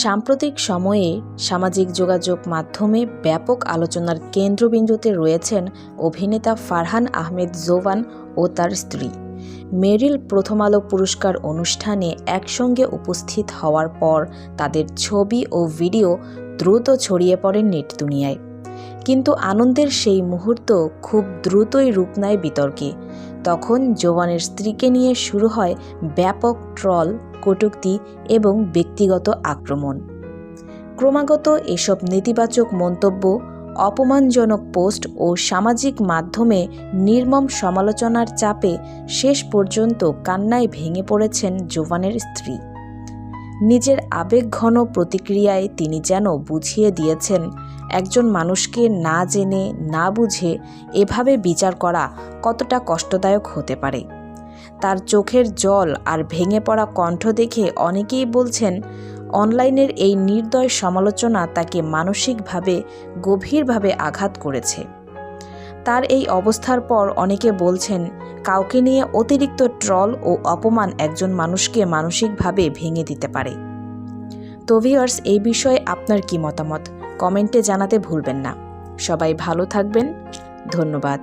সাম্প্রতিক সময়ে সামাজিক যোগাযোগ মাধ্যমে ব্যাপক আলোচনার কেন্দ্রবিন্দুতে রয়েছেন অভিনেতা ফারহান আহমেদ জোবান ও তার স্ত্রী। মেরিল প্রথম আলো পুরস্কার অনুষ্ঠানে একসঙ্গে উপস্থিত হওয়ার পর তাদের ছবি ও ভিডিও দ্রুত ছড়িয়ে পড়ে নেট দুনিয়ায়। কিন্তু আনন্দের সেই মুহূর্ত খুব দ্রুতই রূপ নেয় বিতর্কে। তখন জোবানের স্ত্রীকে নিয়ে শুরু হয় ব্যাপক ট্রল, কটূক্তি এবং ব্যক্তিগত আক্রমণ। ক্রমাগত এসব নেতিবাচক মন্তব্য, অপমানজনক পোস্ট ও সামাজিক মাধ্যমে নির্মম সমালোচনার চাপে শেষ পর্যন্ত কান্নায় ভেঙে পড়েছেন জোবানের স্ত্রী। নিজের আবেগঘন প্রতিক্রিয়ায় তিনি যেন বুঝিয়ে দিয়েছেন, একজন মানুষকে না জেনে না বুঝে এভাবে বিচার করা কতটা কষ্টদায়ক হতে পারে। তার চোখের জল আর ভেঙে পড়া কণ্ঠ দেখে অনেকেই বলছেন, অনলাইনের এই নির্দয় সমালোচনা তাকে মানসিকভাবে গভীরভাবে আঘাত করেছে। তার এই অবস্থার পর অনেকে বলছেন, কাউকে নিয়ে অতিরিক্ত ট্রল ও অপমান একজন মানুষকে মানসিকভাবে ভেঙে দিতে পারে। তো ভিউয়ার্স, এই বিষয়ে আপনার কি মতামত কমেন্টে জানাতে ভুলবেন না। সবাই ভালো থাকবেন। ধন্যবাদ।